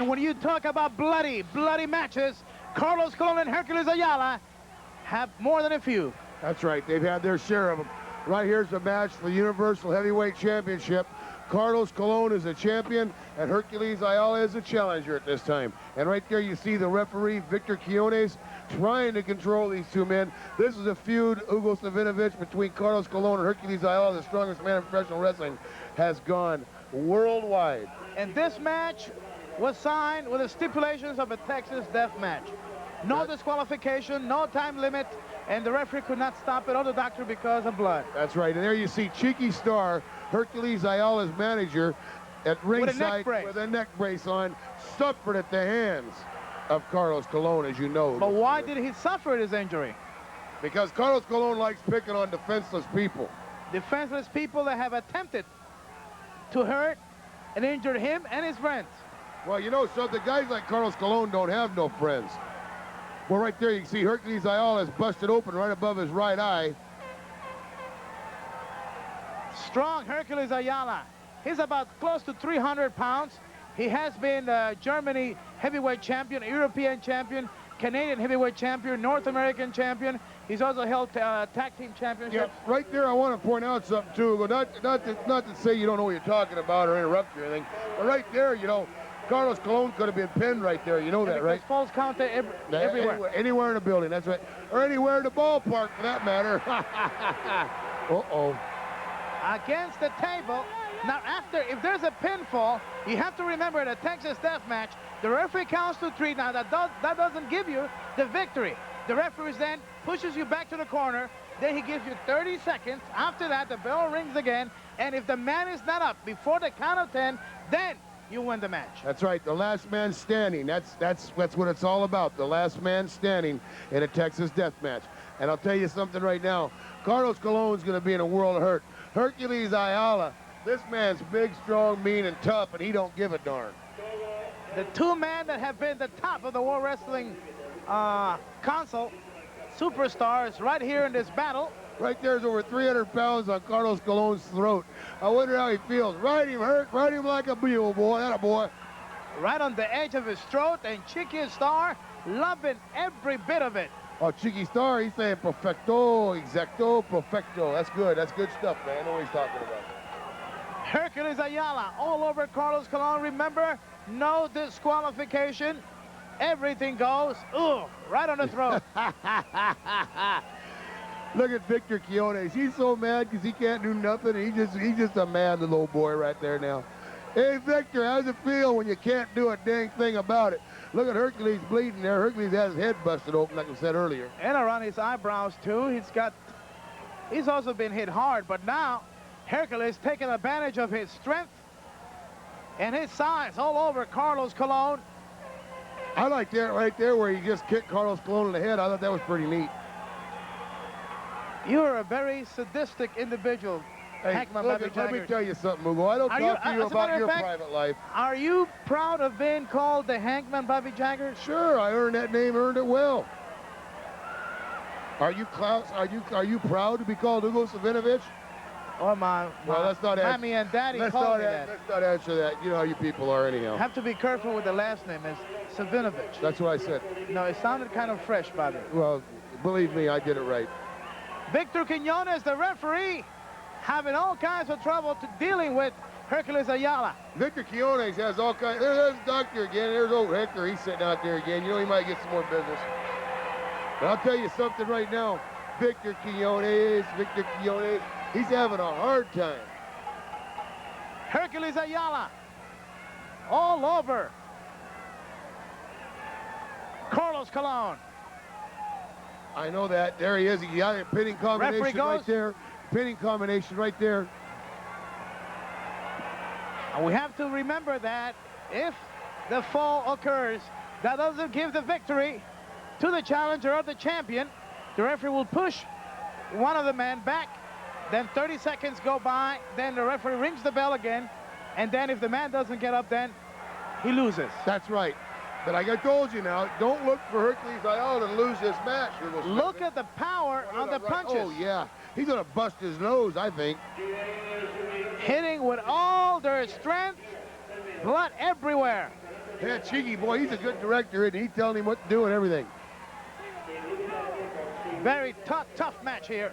And when you talk about bloody matches, Carlos Colón and Hercules Ayala have more than a few. That's right. They've had their share of them. Right here's the match for the Universal Heavyweight Championship. Carlos Colón is the champion, and Hercules Ayala is the challenger at this time. And right there you see the referee, Victor Quiones, trying to control these two men. This is a feud, Hugo Savinovich, between Carlos Colón and Hercules Ayala, the strongest man in professional wrestling, has gone worldwide. And this match was signed with the stipulations of a Texas death match. No disqualification, no time limit, and the referee could not stop it or the doctor because of blood. That's right. And there you see Cheeky Star, Hercules Ayala's manager, at ringside with a neck brace on, suffered at the hands of Carlos Colón, as you know. But why did he suffer his injury? Because Carlos Colón likes picking on defenseless people. Defenseless people that have attempted to hurt and injure him and his friends. Well, you know, so the guys like Carlos Colón don't have no friends. Well, right there you can see Hercules Ayala is busted open right above his right eye. Strong Hercules Ayala. He's about close to 300 pounds. He has been Germany heavyweight champion, European champion, Canadian heavyweight champion, North American champion. He's also held tag team championships. Yeah, right there I want to point out something too. Not to say you don't know what you're talking about or interrupt you or anything, but right there, you know, Carlos Colón could have been pinned right there. You know that, right? Falls count everywhere. Anywhere in the building, that's right. Or anywhere in the ballpark, for that matter. Uh-oh. Against the table. Now, if there's a pinfall, you have to remember in a Texas death match, the referee counts to 3. Now, that doesn't give you the victory. The referee then pushes you back to the corner. Then he gives you 30 seconds. After that, the bell rings again. And if the man is not up before the count of 10, then you win the match. That's right, the last man standing. That's what it's all about, the last man standing in a Texas death match. And I'll tell you something right now, Carlos Colón's going to be in a world of hurt. Hercules Ayala, this man's big, strong, mean, and tough, and he don't give a darn. The two men that have been the top of the World Wrestling console, superstars, right here in this battle. Right there's over 300 pounds on Carlos Colón's throat. I wonder how he feels. Ride him, Hurt. Ride him like a mule, boy. That a boy. Right on the edge of his throat, and Cheeky Star loving every bit of it. Oh, Cheeky Star, he's saying perfecto, exacto, perfecto. That's good. That's good stuff, man. I know what he's talking about. Hercules Ayala all over Carlos Colón. Remember, no disqualification. Everything goes, ooh, right on the throat. Look at Victor Quiones. He's so mad because he can't do nothing. He's just a mad little old boy right there now. Hey, Victor, how's it feel when you can't do a dang thing about it? Look at Hercules bleeding there. Hercules has his head busted open, like I said earlier. And around his eyebrows, too. He's also been hit hard, but now Hercules taking advantage of his strength and his size all over Carlos Colón. I like that right there where he just kicked Carlos Colón in the head. I thought that was pretty neat. You're a very sadistic individual, hey, let me tell you something, Hugo. I don't talk to you about your private life. Are you proud of being called the Hankman Bobby Jagger? Sure, I earned that name, earned it well. Are you Klaus? Are you proud to be called Hugo Savinovich? Oh, my let's not Mommy and Daddy called me that. Let's not answer that. You know how you people are anyhow. Have to be careful with the last name. It's Savinovich. That's what I said. No, it sounded kind of fresh, Bobby. Well, believe me, I did it right. Victor Quiones, the referee, having all kinds of trouble dealing with Hercules Ayala. Victor Quiones has all kinds. There's the doctor again. There's old Hector. He's sitting out there again. You know he might get some more business. But I'll tell you something right now. Victor Quiones, he's having a hard time. Hercules Ayala, all over Carlos Colón. I know that. There he is. He got a pinning combination right there. Pinning combination right there. And we have to remember that if the fall occurs, that doesn't give the victory to the challenger or the champion. The referee will push one of the men back. Then 30 seconds go by. Then the referee rings the bell again. And then if the man doesn't get up, then he loses. That's right. But like I told you now, don't look for Hercules Ayala to lose this match. Look at the power on the punches. Oh, yeah. He's going to bust his nose, I think. Hitting with all their strength. Blood everywhere. Yeah, Cheeky boy, he's a good director, and he's telling him what to do and everything. Very tough match here.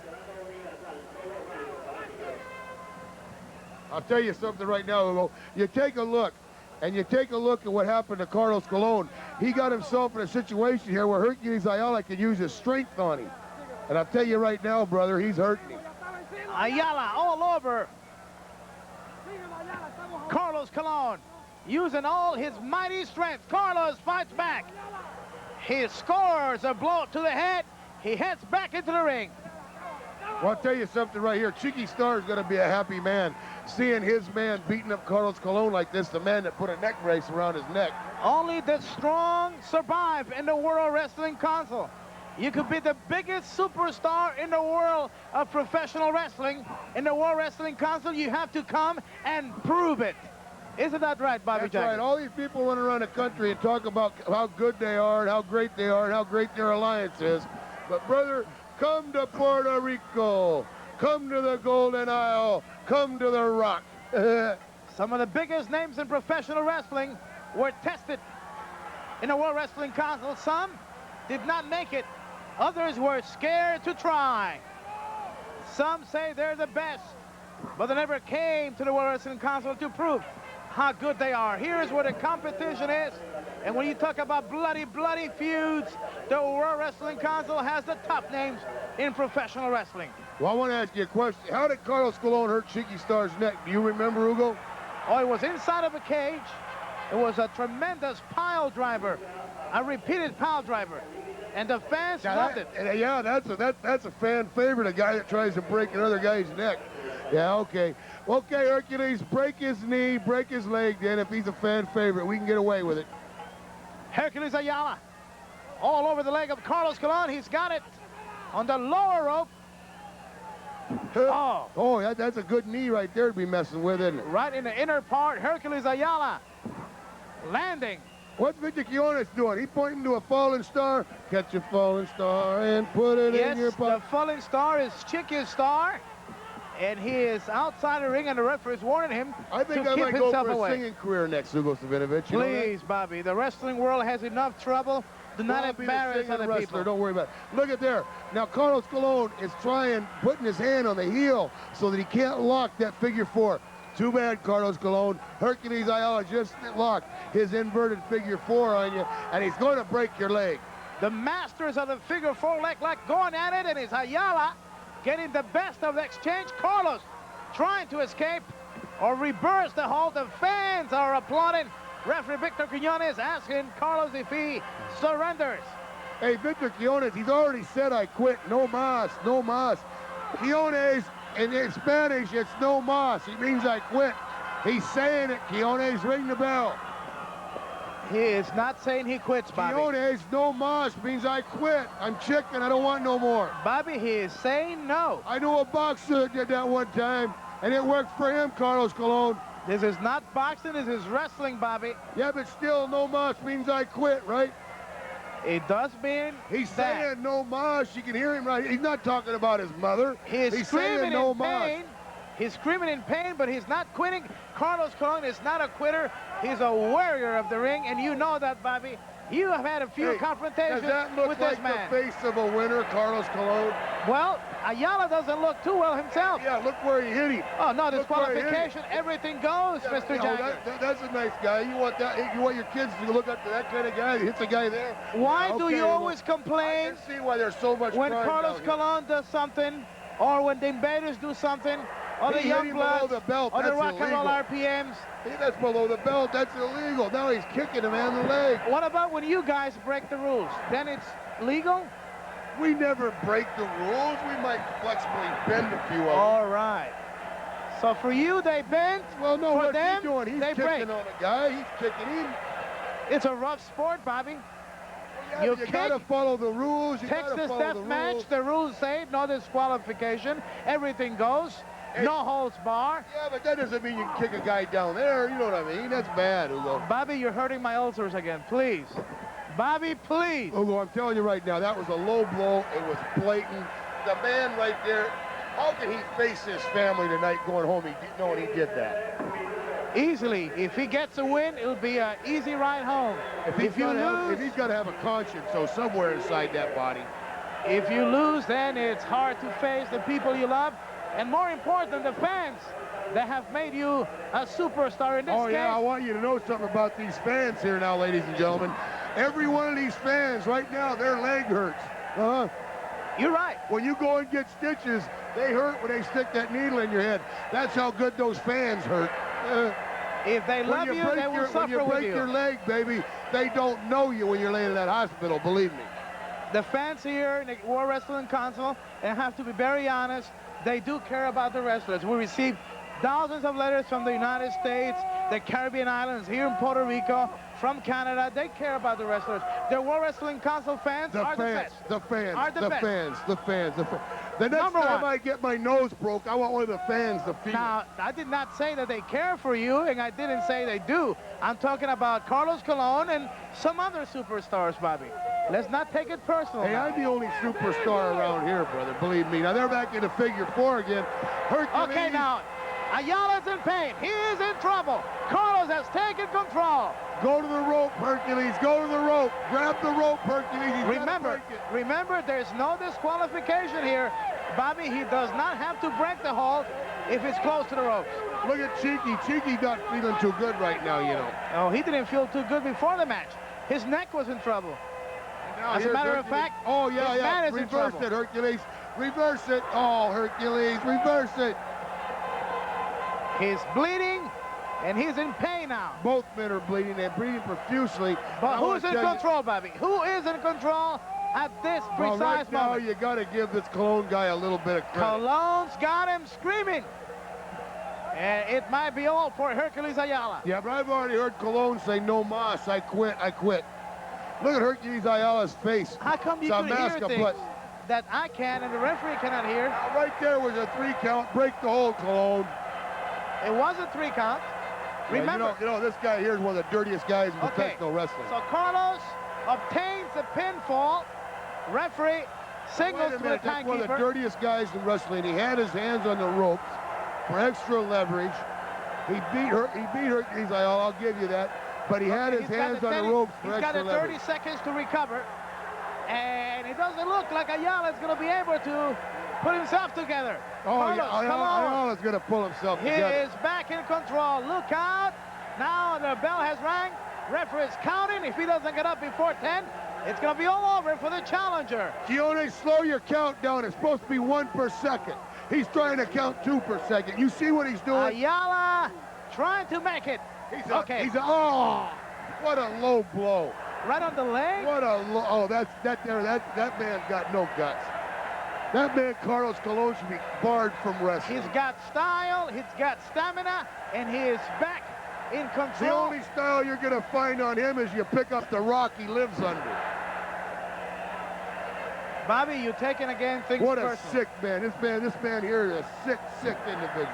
I'll tell you something right now, Hugo. You take a look, and you take a look at what happened to Carlos Colón. He got himself in a situation here where Hercules Ayala could use his strength on him. And I'll tell you right now, brother, he's hurting him. Ayala all over Carlos Colón, using all his mighty strength. Carlos fights back. He scores a blow to the head. He heads back into the ring. Well, I'll tell you something right here. Cheeky Star is going to be a happy man seeing his man beating up Carlos Colón like this, the man that put a neck brace around his neck. Only the strong survive in the World Wrestling Council. You could be the biggest superstar in the world of professional wrestling. In the World Wrestling Council, you have to come and prove it. Isn't that right, Bobby That's Jackson? right. All these people run around the country and talk about how good they are and how great they are and how great their alliance is. But, brother, come to Puerto Rico. Come to the Golden Isle. Come to the Rock. Some of the biggest names in professional wrestling were tested in the World Wrestling Council. Some did not make it. Others were scared to try. Some say they're the best, but they never came to the World Wrestling Council to prove how good they are. Here's where the competition is. And when you talk about bloody feuds, the World Wrestling Council has the top names in professional wrestling. Well, I want to ask you a question. How did Carlos Colón hurt Cheeky Star's neck? Do you remember, Hugo? Oh, it was inside of a cage. It was a tremendous pile driver, a repeated pile driver. And the fans loved it. Yeah, that's a fan favorite, a guy that tries to break another guy's neck. Yeah, okay. Okay, Hercules, break his knee, break his leg, then. If he's a fan favorite, we can get away with it. Hercules Ayala, all over the leg of Carlos Colón. He's got it on the lower rope. Oh, that's a good knee right there to be messing with, isn't it? Right in the inner part, Hercules Ayala landing. What's Victor Quiones doing? He pointing to a falling star. Catch a falling star and put it in your pocket. Yes, the falling star is Cheeky Star, and he is outside the ring, and the referee is warning him I think to I keep might go himself for a away. singing career next, Hugo Savinovich. Please, Bobby, the wrestling world has enough trouble. Do not embarrass other people. Don't worry about it. Look at there. Now, Carlos Colón is putting his hand on the heel so that he can't lock that figure four. Too bad, Carlos Colón. Hercules Ayala just locked his inverted figure four on you, and he's going to break your leg. The masters of the figure four leg lock going at it, and it's Ayala getting the best of the exchange. Carlos trying to escape or reverse the hold. The fans are applauding. Referee Victor Quiones asking Carlos if he surrenders. Hey, Victor Quiones, he's already said, I quit. No mas, no mas. Quiones, in Spanish, it's no mas. It means I quit. He's saying it. Quiones, ring the bell. He is not saying he quits, Bobby. Quiones, no mas means I quit. I'm chicken. I don't want no more. Bobby, he is saying no. I know a boxer that did that one time, and it worked for him, Carlos Colón. This is not boxing, this is wrestling, Bobby. Yeah, but still, no mas means I quit, right? It does mean He's saying no mas. You can hear him right. He's not talking about his mother. He's saying no in pain. mas. He's screaming in pain, but he's not quitting. Carlos Colón is not a quitter. He's a warrior of the ring, and you know that, Bobby. You have had a few confrontations does that look with like this man. the face of a winner, Carlos Colón? Well, Ayala doesn't look too well himself. Yeah, look where he hit him. Oh, no, disqualification. Everything goes, Mr. Jackson. That's a nice guy. You want that? You want your kids to look up to that kind of guy? He hits a guy there. Why do you always complain I can see why there's so much when crime Carlos down here. Colón does something, or when the Invaders do something, or the Young Bloods, the belt. or the That's Rock and Roll illegal. RPMs? That's below the belt. That's illegal. Now he's kicking him in the leg. What about when you guys break the rules? Then it's legal? We never break the rules. We might flexibly bend a few of them. All right. So for you, they bend. Well, no, for what's them, he doing? He's they kicking break. on a guy. He's kicking him. It's a rough sport, Bobby. Yeah, you gotta follow the rules. You Texas gotta follow death the match. rules. The rules say no disqualification. Everything goes. Hey. No holds bar. Yeah, but that doesn't mean you can kick a guy down there. You know what I mean? That's bad, Hugo. Bobby, you're hurting my ulcers again. Please. Bobby, please. Hugo, I'm telling you right now, that was a low blow. It was blatant. The man right there, how could he face his family tonight going home knowing he did that? easily. If he gets a win, it'll be an easy ride home. If he's got to have a conscience, so somewhere inside that body. If you lose, then it's hard to face the people you love, and more important, the fans that have made you a superstar in this case. Oh, yeah, I want you to know something about these fans here now, ladies and gentlemen. Every one of these fans right now, their leg hurts. You're right. When you go and get stitches, they hurt when they stick that needle in your head. That's how good those fans hurt. If they love you, they will suffer with you. When you break your leg, baby, they don't know you when you're laying in that hospital, believe me. The fans here in the World Wrestling Council, and I have to be very honest, they do care about the wrestlers. We receive thousands of letters from the United States, the Caribbean islands, here in Puerto Rico, from Canada. They care about the wrestlers. The World Wrestling Council fans are the best. The fans. The next Number time one. I get my nose broke, I want one of the fans to feel. Now, I did not say that they care for you, and I didn't say they do. I'm talking about Carlos Colón and some other superstars, Bobby. Let's not take it personal. Hey, I'm the only superstar around here, brother, believe me. Now, they're back into figure 4 again. Hercules. Okay, now, Ayala's in pain. He is in trouble. Carlos has taken control. Go to the rope, Hercules. Go to the rope. Grab the rope, Hercules. Remember, there's no disqualification here. Bobby, he does not have to break the hold if it's close to the ropes. Look at Cheeky. Cheeky's not feeling too good right now, you know. Oh, he didn't feel too good before the match. His neck was in trouble. As a matter of fact, oh, yeah, his man is in reverse trouble. it, Hercules. Reverse it. Oh, Hercules, reverse it. He's bleeding, and he's in pain now. Both men are bleeding. They're bleeding profusely. But who's in control, Bobby? Who is in control at this precise right now, moment? you got to give this Colón guy a little bit of credit. Colón's got him screaming. And it might be all for Hercules Ayala. Yeah, but I've already heard Colón say, no mas, I quit, I quit. Look at Hercules Ayala's face. How come you can hear things that I can and the referee cannot hear? Right there was a 3 count. Break the hold, Colón. It was a 3 count. Remember, you know, this guy here is one of the dirtiest guys in professional wrestling. So Carlos obtains the pinfall. Referee signals to the timekeeper. One of the dirtiest guys in wrestling. He had his hands on the ropes for extra leverage. He beat Hercules Ayala, I'll give you that. But he had his hands on the ropes for extra leverage. He's got 30 seconds to recover. And it doesn't look like Ayala is going to be able to put himself together. Oh, Carlos, yeah, Ayala's going to pull himself together. He is back in control. Look out. Now the bell has rang. Referee is counting. If he doesn't get up before 10, it's going to be all over for the challenger. Quiñones, slow your count down. It's supposed to be 1 per second. He's trying to count 2 per second. You see what he's doing? Ayala trying to make it. Oh, what a low blow. Right on the leg? What a low, oh, that man's got no guts. That man, Carlos Colón, should be barred from wrestling. He's got style, he's got stamina, and he is back in control. The only style you're going to find on him is you pick up the rock he lives under. Bobby, you're taking again things What a personal. sick man. This man here is a sick individual.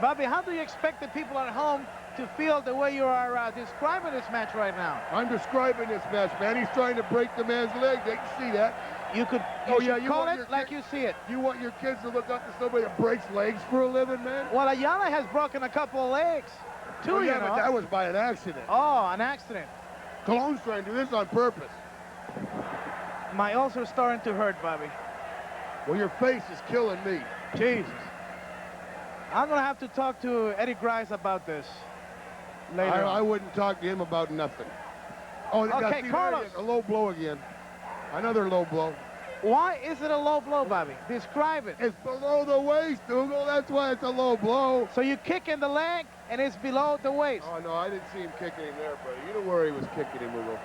Bobby, how do you expect the people at home to feel the way you are describing this match right now? I'm describing this match, man. He's trying to break the man's leg. They can see that. You could call it like you see it. You want your kids to look up to somebody that breaks legs for a living, man? Well, Ayala has broken a couple of legs, too, yeah, you know. But that was by an accident. Oh, an accident. Colón's trying to do this on purpose. My ulcer's starting to hurt, Bobby. Well, your face is killing me. Jesus. I'm going to have to talk to Eddie Grice about this later I wouldn't talk to him about nothing. Oh, okay, Carlos. A low blow again. Another low blow. Why is it a low blow, Bobby? Describe it. It's below the waist, Dougal. That's why it's a low blow. So you kick in the leg, and it's below the waist. Oh, no, I didn't see him kicking him there, brother. You know where he was kicking him, Dougal.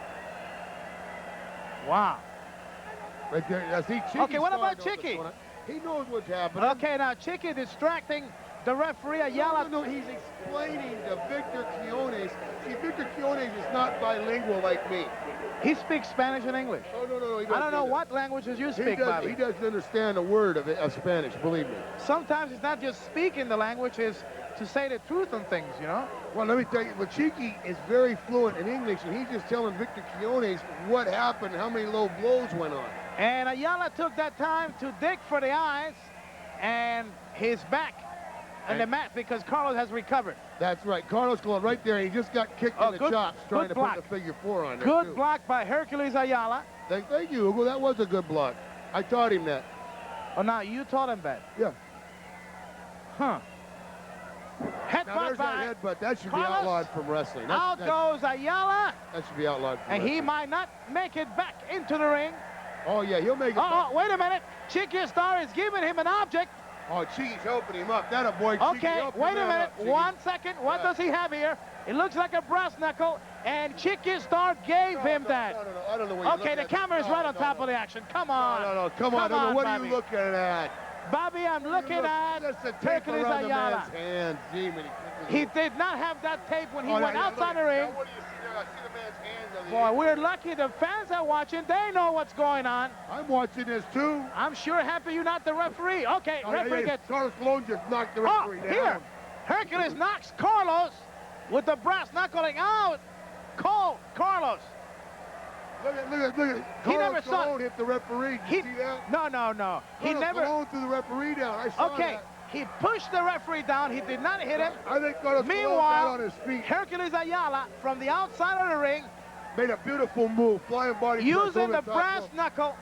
Wow. Right there. Yeah, see, Chicky. Okay, what about Chicky? He knows what's happening. Okay, now Chicky distracting the referee. Ayala. No, he's explaining to Victor Quiñones. See, Victor Quiñones is not bilingual like me. He speaks Spanish and English. Oh, no. I don't know what languages you speak, Bobby. He doesn't understand a word of Spanish, believe me. Sometimes it's not just speaking the language, it's to say the truth on things, you know? Well, let me tell you, Chicky is very fluent in English, and he's just telling Victor Quiñones what happened, how many low blows went on. And Ayala took that time to dig for the eyes, and he's back. in the mat because Carlos has recovered. That's right. Carlos Colón right there. He just got kicked in the chops trying to put the figure 4 on there. Good block by Hercules Ayala. Thank you, Hugo. That was a good block. I taught him that. Oh, now you taught him that? Yeah. Huh. Headbutt by headbutt. That should be outlawed from wrestling. Out goes Ayala. That should be outlawed from wrestling. And he might not make it back into the ring. Oh, yeah, he'll make it back. Wait a minute. Chiqui Star is giving him an object. Oh, Chiqui's helping him up. That a boy, Chiqui. Okay, wait a minute. 1 second. What does he have here? It looks like a brass knuckle, and Chiqui Star gave him that. No. I don't know what you're looking at. Okay, the camera is right on top of the action. Come on. No. Come on. What Bobby. are you looking at? Bobby, I'm looking at Hercules Ayala. He did not have that tape when he went outside the ring. What do you see there? I see the man's hands on the Boy, we're lucky the fans are watching. They know what's going on. I'm watching this too. I'm sure happy you're not the referee. Okay, referee gets... Carlos Colón just knocked the referee down. Here. Hercules knocks Carlos with the brass knuckling out. Carlos. Look at. He never saw Colón hit the referee. Did you see that? No. He never. Colón threw the referee down. I saw that. He pushed the referee down. He did not hit him. I think Carlos Colón got on his feet. Hercules Ayala from the outside of the ring made a beautiful move, flying body press using the brass knuckle.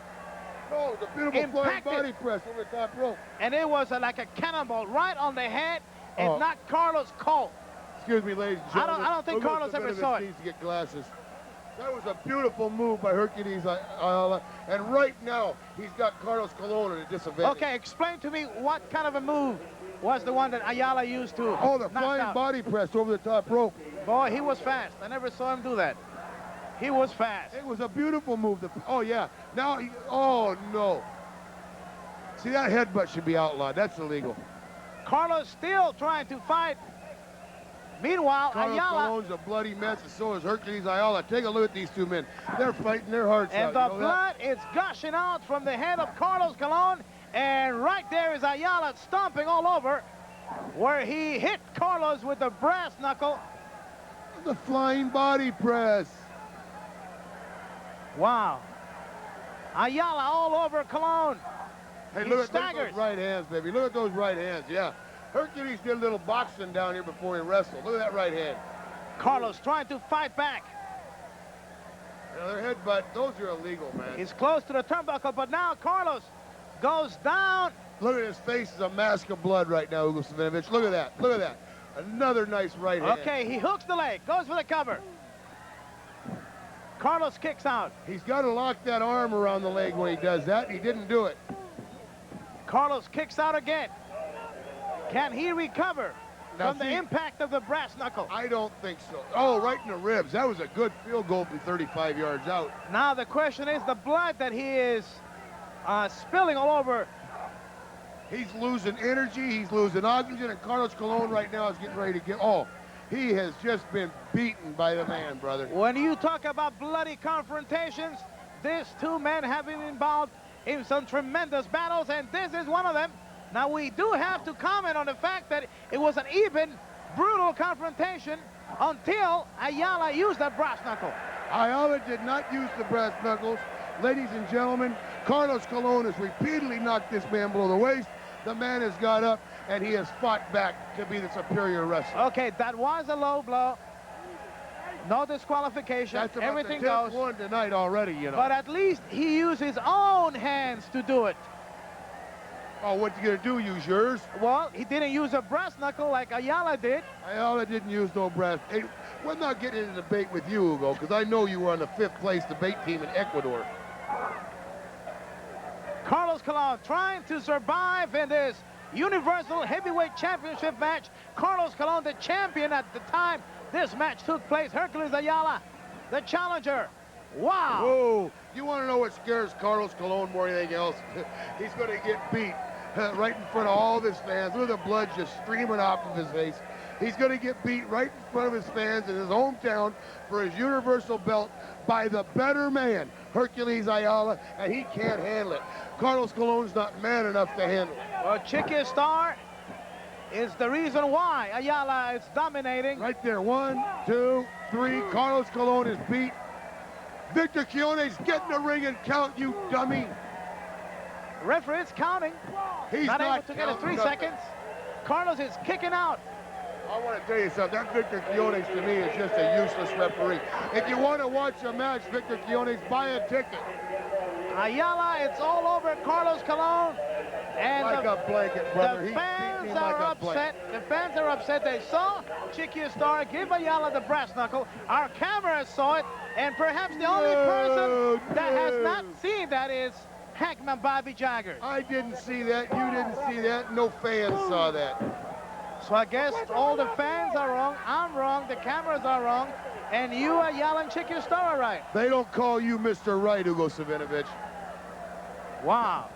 No, the beautiful flying body press over the top rope. And it was like a cannonball right on the head and knocked Carlos cold. Excuse me, ladies and gentlemen. I don't think Carlos ever saw it. Needs to get glasses. That was a beautiful move by Hercules Ayala, and right now he's got Carlos Colón at a disadvantage. Okay, explain to me what kind of a move was the one that Ayala used to the flying body press over the top rope. Boy, he was fast. I never saw him do that. He was fast. It was a beautiful move. Oh, yeah. Now, oh, no. See, that headbutt should be outlawed. That's illegal. Carlos still trying to fight. Meanwhile, Carlos Ayala... Colón's a bloody mess, and so is Hercules Ayala. Take a look at these two men. They're fighting their hearts out. And the blood is gushing out from the head of Carlos Colón. And right there is Ayala stomping all over where he hit Carlos with the brass knuckle. The flying body press. Wow. Ayala all over Colón. Hey, look at those right hands, baby. Look at those right hands, yeah. Hercules did a little boxing down here before he wrestled. Look at that right hand. Carlos trying to fight back. Another headbutt. Those are illegal, man. He's close to the turnbuckle, but now Carlos goes down. Look at his face. It's a mask of blood right now, Hugo Savinovich. Look at that. Look at that. Another nice right hand. Okay, he hooks the leg. Goes for the cover. Carlos kicks out. He's got to lock that arm around the leg when he does that. He didn't do it. Carlos kicks out again. Can he recover from the impact of the brass knuckle? I don't think so. Oh, right in the ribs. That was a good field goal from 35 yards out. Now the question is the blood that he is spilling all over. He's losing energy. He's losing oxygen. And Carlos Colón right now is getting ready to get... Oh, he has just been beaten by the man, brother. When you talk about bloody confrontations, these two men have been involved in some tremendous battles, and this is one of them. Now, we do have to comment on the fact that it was an even, brutal confrontation until Ayala used that brass knuckle. Ayala did not use the brass knuckles. Ladies and gentlemen, Carlos Colón has repeatedly knocked this man below the waist. The man has got up, and he has fought back to be the superior wrestler. Okay, that was a low blow. No disqualification. That's about everything the 10th goes. one tonight already, you know. But at least he used his own hands to do it. Oh, what you gonna do? Use yours? Well, he didn't use a brass knuckle like Ayala did. Ayala didn't use no brass. Hey, we're not getting into debate with you, Hugo, because I know you were on the 5th place debate team in Ecuador. Carlos Colón trying to survive in this Universal Heavyweight Championship match. Carlos Colón, the champion at the time this match took place. Hercules Ayala, the challenger. Wow. Whoa. You want to know what scares Carlos Colón more than anything else? He's going to get beat right in front of all of his fans. Look at the blood just streaming off of his face. He's going to get beat right in front of his fans in his hometown for his Universal belt by the better man, Hercules Ayala, and he can't handle it. Carlos Colón's not man enough to handle it. Well, Chiqui Star is the reason why Ayala is dominating. Right there, 1, 2, 3. Carlos Colón is beat. Victor Quiones, get in the ring and count, you dummy. Referee is counting. He's not able not to get it. 3 nothing. seconds. Carlos is kicking out. I want to tell you something. That Victor Quiones, to me, is just a useless referee. If you want to watch a match, Victor Quiones, buy a ticket. Ayala, it's all over Carlos Colón. And like a blanket, brother. The fans are upset. The fans are upset. They saw Chiqui Star give Ayala the brass knuckle. Our cameras saw it. And perhaps the only person that has not seen that is Hackman Bobby Jaggers. I didn't see that. You didn't see that. No fans saw that. So I guess all the fans are wrong. I'm wrong. The cameras are wrong. And you, Ayala, and Chiqui Star are right. They don't call you Mr. Right, Hugo Savinovich. Wow.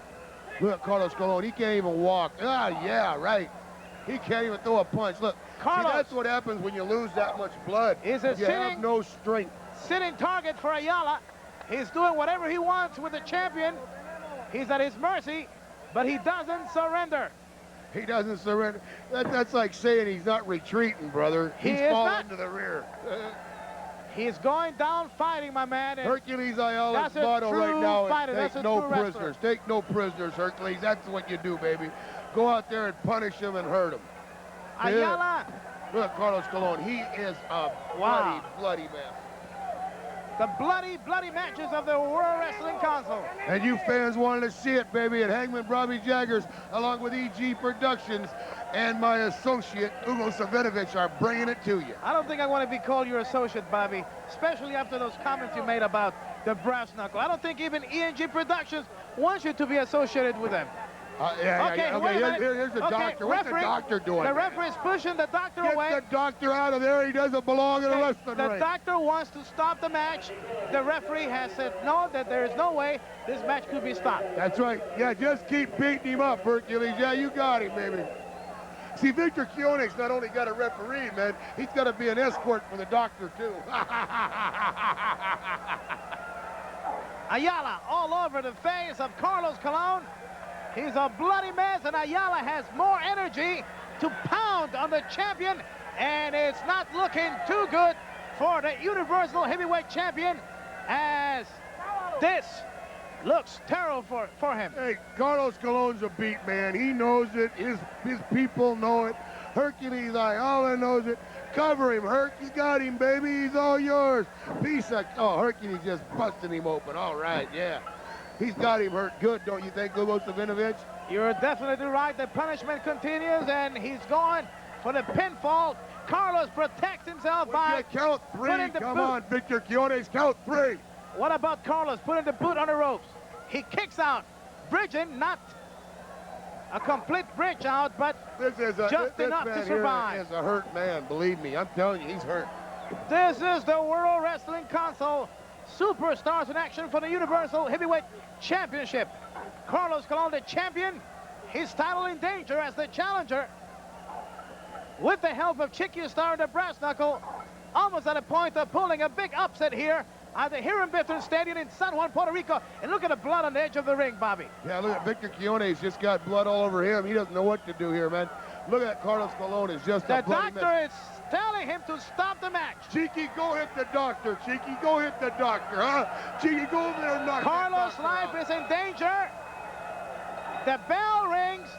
Look at Carlos Colón. He can't even walk. Ah, yeah, right. He can't even throw a punch. Look, Carlos, see, that's what happens when you lose that much blood. You have no strength. Sitting target for Ayala. He's doing whatever he wants with the champion. He's at his mercy, but he doesn't surrender. He doesn't surrender. That's like saying he's not retreating, brother. He's falling to the rear. He's going down fighting, my man. Hercules Ayala's motto right now is take no prisoners. Take no prisoners, Hercules. That's what you do, baby. Go out there and punish him and hurt him. Ayala. Look at Carlos Colón. He is a bloody man. The bloody matches of the World Wrestling Council. And you fans wanted to see it, baby. And Hangman Bobby Jaggers, along with EG Productions, and my associate, Hugo Savinovich, are bringing it to you. I don't think I want to be called your associate, Bobby, especially after those comments you made about the brass knuckle. I don't think even EG Productions wants you to be associated with them. Here's the doctor. What's the doctor doing? The referee is pushing the doctor away. Get the doctor out of there. He doesn't belong in a wrestling ring. The doctor wants to stop the match. The referee has said no, that there is no way this match could be stopped. That's right. Yeah, just keep beating him up, Hercules. Yeah, you got him, baby. See, Victor Quiones not only got a referee, man, he's got to be an escort for the doctor, too. Ayala all over the face of Carlos Colón. He's a bloody mess, and Ayala has more energy to pound on the champion, and it's not looking too good for the Universal Heavyweight Champion, as this looks terrible for him. Hey, Carlos Colón's a beat man. He knows it. His people know it. Hercules Ayala knows it. Cover him, Herc. You got him, baby. He's all yours. Hercules just busting him open. All right, yeah. He's got him hurt good, don't you think, Hugo Savinovich? You're definitely right. The punishment continues, and he's going for the pinfall. Carlos protects himself by count three. Come on, Victor Quiones, count three. What about Carlos putting the boot on the ropes? He kicks out, bridging, not a complete bridge out, but just enough to survive. This is a hurt man, believe me. I'm telling you, he's hurt. This is the World Wrestling Council. Superstars in action for the Universal Heavyweight Championship. Carlos Colón, the champion, his title in danger as the challenger. With the help of Chiqui Star and the brass knuckle, almost at a point of pulling a big upset here at the Hiram Stadium in San Juan, Puerto Rico. And look at the blood on the edge of the ring, Bobby. Yeah, look at Victor Quiones, just got blood all over him. He doesn't know what to do here, man. Look at Carlos Colón, is just a bloody mess. The doctor is telling him to stop the match. Cheeky, go hit the doctor. Cheeky, go hit the doctor, huh? Cheeky, go over there and knock Carlos' life is in danger. The bell rings,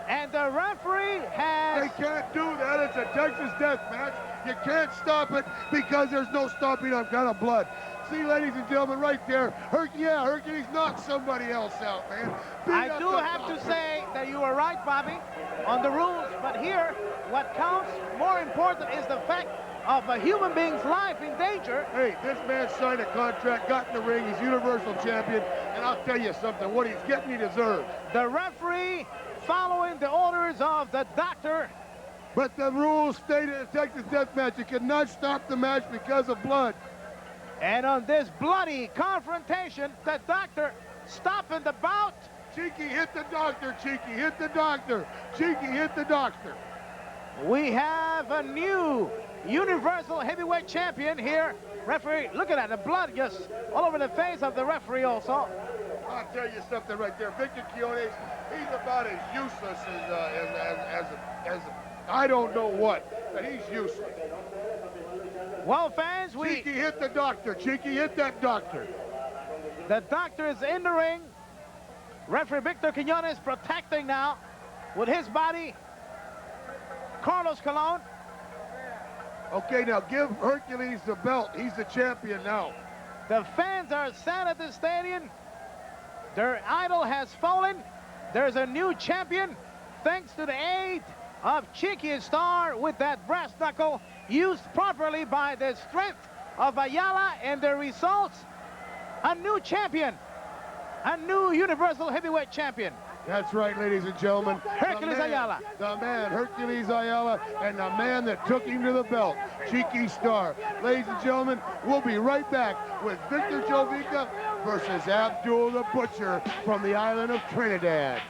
and the referee has... They can't do that. It's a Texas death match. You can't stop it because there's no stopping on kind of blood. See, ladies and gentlemen, right there, Hercules knocked somebody else out, man. I do have to say that you are right, Bobby, on the rules, but here, what counts more important is the fact of a human being's life in danger. Hey, this man signed a contract, got in the ring, he's Universal Champion, and I'll tell you something, what he's getting, he deserves. The referee following the orders of the doctor. But the rules state in a Texas death match, you cannot stop the match because of blood. And on this bloody confrontation, the doctor stopping the bout. Cheeky, hit the doctor, Cheeky, hit the doctor. Cheeky, hit the doctor. We have a new Universal Heavyweight Champion here. Referee, look at that, the blood just all over the face of the referee also. I'll tell you something right there. Victor Quiones, he's about as useless as I don't know what, but he's useless. Well, fans, Cheeky, hit the doctor. Cheeky, hit that doctor. The doctor is in the ring. Referee Victor Quiones protecting now with his body. Carlos Colón. Okay, now give Hercules the belt. He's the champion now. The fans are sad at the stadium. Their idol has fallen. There's a new champion thanks to the aid of Cheeky Star with that brass knuckle used properly by the strength of Ayala and the results. A new champion, a new Universal Heavyweight Champion. That's right, ladies and gentlemen. Hercules Ayala. The man, Hercules Ayala, and the man that took him to the belt, Cheeky Star. Ladies and gentlemen, we'll be right back with Victor Jovica versus Abdul the Butcher from the island of Trinidad.